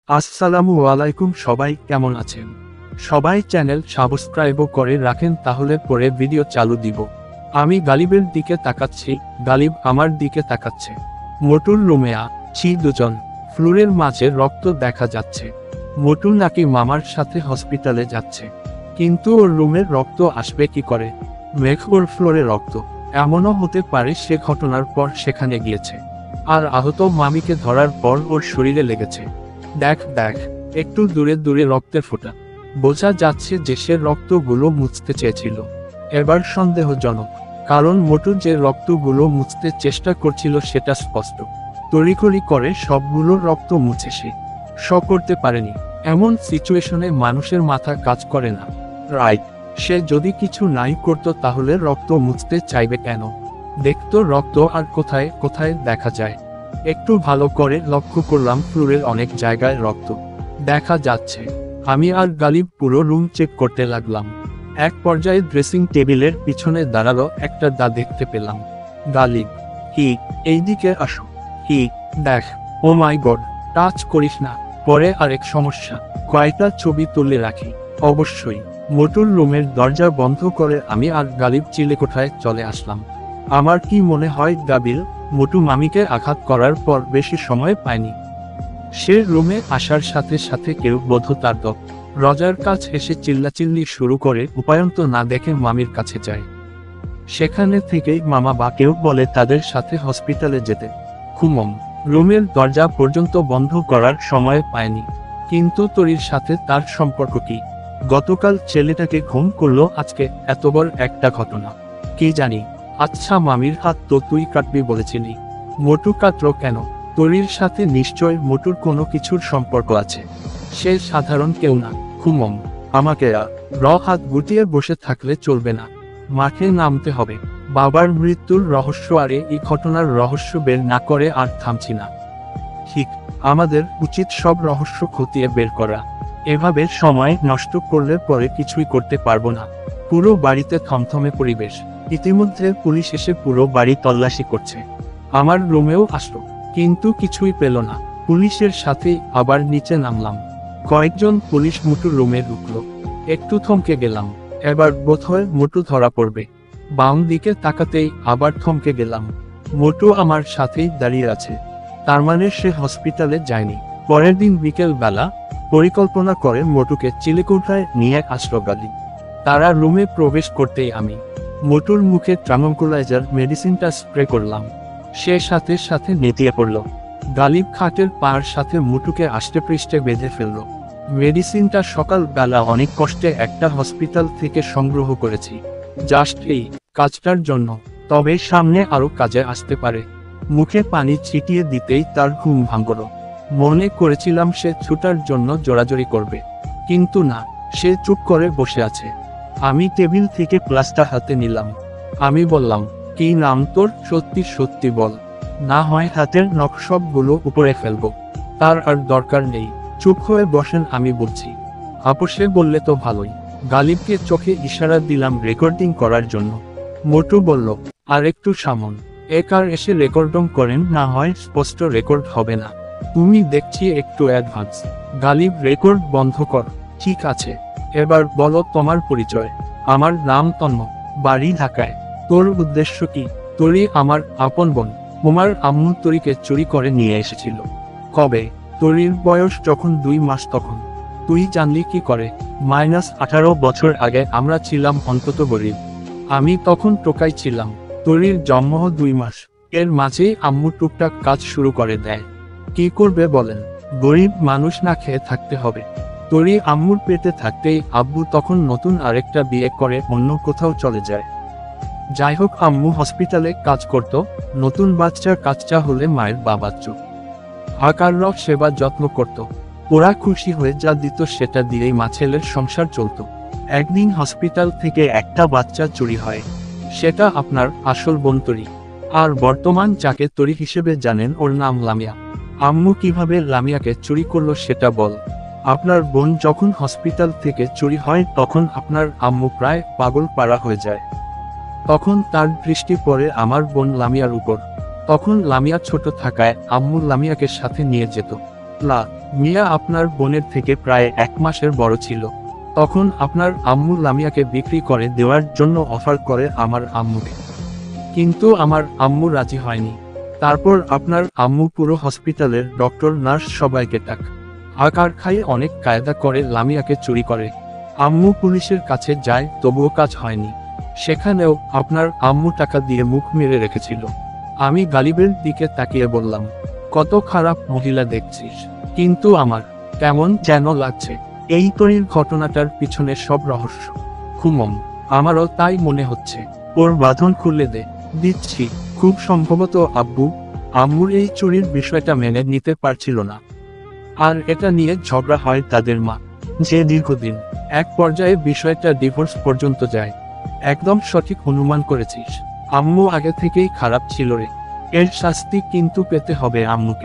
আসসালামু আলাইকুম, সবাই কেমন আছেন? সবাই চ্যানেল সাবস্ক্রাইব করে রাখেন, তাহলে পরে ভিডিও চালু দিব। আমি গালিবের দিকে তাকাচ্ছি, গালিব আমার দিকে তাকাচ্ছে। মোটুর রুমে আছি দুজন, ফ্লোরের মাঝে রক্ত দেখা যাচ্ছে। মোটু নাকি মামার সাথে হসপিটালে যাচ্ছে, কিন্তু ওর রুমের রক্ত আসবে কি করে? মেঘ ওর ফ্লোরে রক্ত, এমনও হতে পারে সে ঘটনার পর সেখানে গিয়েছে, আর আহত মামিকে ধরার পর ওর শরীরে লেগেছে। দেখ দেখ, একটু দূরে দূরে রক্তের ফোঁটা, বোঝা যাচ্ছে যে সে রক্তগুলো মুছতে চেয়েছিল। এবার সন্দেহজনক, কারণ মোটু যে রক্তগুলো মুছতে চেষ্টা করছিল সেটা স্পষ্ট। তড়িঘড়ি করে সবগুলো রক্ত মুছে সে করতে পারেনি। এমন সিচুয়েশনে মানুষের মাথা কাজ করে না, রাইট? সে যদি কিছু নাই করতো তাহলে রক্ত মুছতে চাইবে কেন? দেখতো রক্ত আর কোথায় কোথায় দেখা যায়। একটু ভালো করে লক্ষ্য করলাম, ফ্লোরের অনেক জায়গায় রক্ত দেখা যাচ্ছে। আমি আর গালিব পুরো রুম চেক করতে লাগলাম। এক পর্যায়ে ড্রেসিং টেবিলের পিছনে দাঁড়ালো একটা দা দেখতে পেলাম। গালিব, কি? এইদিকে আসো। কি? দেখ। ও মাই গড, টাচ করিস না, পরে আরেক সমস্যা। কয়টা ছবি তুলে রাখি। অবশ্যই। মোটুর রুমের দরজা বন্ধ করে আমি আর গালিব চিলেকোঠায় চলে আসলাম। আমার কি মনে হয় গাবিল মোটু মামিকে আঘাত করার পর বেশি সময় পায়নি। সে রুমে আসার সাথে সাথে কেউ বোধ তার রজার কাছ এসে চিল্লাচিল্লি শুরু করে, উপায়ন্ত না দেখে মামির কাছে যায়। সেখানে থেকেই মামা বা কেউ বলে তাদের সাথে হসপিটালে যেতে। খুমম রুমের দরজা পর্যন্ত বন্ধ করার সময় পায়নি। কিন্তু তরির সাথে তার সম্পর্ক কি? গতকাল ছেলেটাকে ঘুম করলো, আজকে এত বড় একটা ঘটনা, কি জানি। আচ্ছা, মামির হাত তো তুই কাটবি বলেছিলি, মোটু কাটলো কেন? তরির সাথে নিশ্চয় মোটুর কোনো কিছুর সম্পর্ক আছে। সে সাধারণ কেউ না। খুমম আমাকে হাত গুটিয়ে বসে থাকলে চলবে না, মাঠে নামতে হবে। বাবার মৃত্যুর রহস্য আর এই ঘটনার রহস্য বের না করে আর থামছি না। ঠিক, আমাদের উচিত সব রহস্য খতিয়ে বের করা। এভাবে সময় নষ্ট করলে পরে কিছুই করতে পারবো না। পুরো বাড়িতে থমথমে পরিবেশ। ইতিমধ্যে পুলিশ এসে পুরো বাড়ি তল্লাশি করছে। আমার রুমেও আসলো, কিন্তু কিছুই পেল না। পুলিশের সাথে আবার নিচে নামলাম। কয়েকজন পুলিশ মোটুর রুমে ঢুকলো। একটু থমকে গেলাম, এবার বোধহয় মোটু ধরা পড়বে। বাম দিকে তাকাতেই আবার থমকে গেলাম। মোটু আমার সাথেই দাঁড়িয়ে আছে, তার মানে সে হসপিটালে যায়নি। পরের দিন বিকেল বেলা পরিকল্পনা করে মোটুকে চিলেকোঠায় নিয়ে আসলো গালিব। তারা রুমে প্রবেশ করতেই আমি মোটুর মুখে ট্রাঙ্কুলাইজার মেডিসিনটা স্প্রে করলাম। সে সাথে সাথে নেতিয়ে পড়ল। গালিব খাটের পার সাথে মোটুকে আষ্টে পৃষ্ঠে বেঁধে ফেলল। মেডিসিনটা সকাল বেলা অনেক কষ্টে একটা হসপিটাল থেকে সংগ্রহ করেছি, জাস্ট এই কাজটার জন্য। তবে সামনে আরো কাজে আসতে পারে। মুখে পানি ছিটিয়ে দিতেই তার ঘুম ভাঙল। মনে করেছিলাম সে ছুটার জন্য জোরাজোরি করবে, কিন্তু না, সে চুপ করে বসে আছে। আমি টেবিল থেকে গ্লাসটা হাতে নিলাম। আমি বললাম, কি নাম তোর? সত্যি সত্যি বল, না হয় হাতের নখ সবগুলো উপরে ফেলবো। তার আর দরকার নেই, চুপ হয়ে বসেন, আমি বলছি। আপোষে বললে তো ভালোই। গালিবকে চোখে ইশারা দিলাম রেকর্ডিং করার জন্য। মোটু বলল, আর একটু সামন, একার এসে রেকর্ডিং করেন, না হয় স্পষ্ট রেকর্ড হবে না। তুমি দেখছি একটু অ্যাডভান্স। গালিব, রেকর্ড বন্ধ কর। ঠিক আছে, এবার বলো তোমার পরিচয়। আমার নাম তন্ম, বাড়ি ঢাকায়। তোর উদ্দেশ্য কি? তরি আমার আপন বোন। তোমার আম্মু তরিকে চুরি করে নিয়ে এসেছিল। কবে? তরির বয়স যখন 2 মাস তখন। তুই জানলি কি করে? -18 বছর আগে আমরা ছিলাম অন্তত গরিব। আমি তখন টোকাই ছিলাম। তরির জন্ম 2 মাস, এর মাঝেই আম্মু টুকটাক কাজ শুরু করে দেয়। কি করবে বলেন? গরিব মানুষ, না খেয়ে থাকতে হবে। তরি আম্মুর পেটে থাকতেই আব্বু তখন নতুন আরেকটা বিয়ে করে অন্য কোথাও চলে যায়। যাই হোক, আম্মু হসপিটালে কাজ করত। নতুন বাচ্চার কাচ্চা হলে মায়ের বাবাচ্চু আকার সেবা যত্ন করত। ওরা খুশি হয়ে যা দিত সেটা দিয়েই মা ছেলের সংসার চলত। একদিন হসপিটাল থেকে একটা বাচ্চা চুরি হয়। সেটা আপনার আসল বোন তরি। আর বর্তমান যাকে তরি হিসেবে জানেন, ওর নাম লামিয়া। আম্মু কিভাবে লামিয়াকে চুরি করলো সেটা বল। আপনার বোন যখন হসপিটাল থেকে চুরি হয় তখন আপনার আম্মু প্রায় পাগল পাড়া হয়ে যায়। তখন তার দৃষ্টি পড়ে আমার বোন লামিয়ার উপর। তখন লামিয়া ছোট থাকায় আম্মু লামিয়াকে সাথে নিয়ে যেত। মিয়া আপনার বোনের থেকে প্রায় 1 মাসের বড় ছিল। তখন আপনার আম্মু লামিয়াকে বিক্রি করে দেওয়ার জন্য অফার করে আমার আম্মুকে, কিন্তু আমার আম্মু রাজি হয়নি। তারপর আপনার আম্মু পুরো হসপিটালের ডক্টর নার্স সবাইকে আকার খাইয়ে অনেক কায়দা করে লামিয়াকে চুরি করে। আম্মু পুলিশের কাছে যায়, তবুও কাজ হয়নি। সেখানেও আপনার আম্মু টাকা দিয়ে মুখ মেরে রেখেছিল। আমি গালিবের দিকে তাকিয়ে বললাম, কত খারাপ মহিলা দেখছিস, কিন্তু আমার কেমন যেন লাগছে এই তরির ঘটনাটার পিছনে সব রহস্য। খুমম, আমারও তাই মনে হচ্ছে। ওর বাঁধন খুলে দিচ্ছি। খুব সম্ভবত আম্মুর এই চুরির বিষয়টা মেনে নিতে পারছিল না, আর এটা নিয়ে ঝগড়া হয় তাদের মা যে দীর্ঘদিন। এক পর্যায়ে বিষয়টা ডিভোর্স পর্যন্ত যায়। একদম সঠিক অনুমান করেছিস। আম্মু আগে থেকেই খারাপ ছিল রে। এর শাস্তি কিন্তু পেতে হবে আম্মুকে।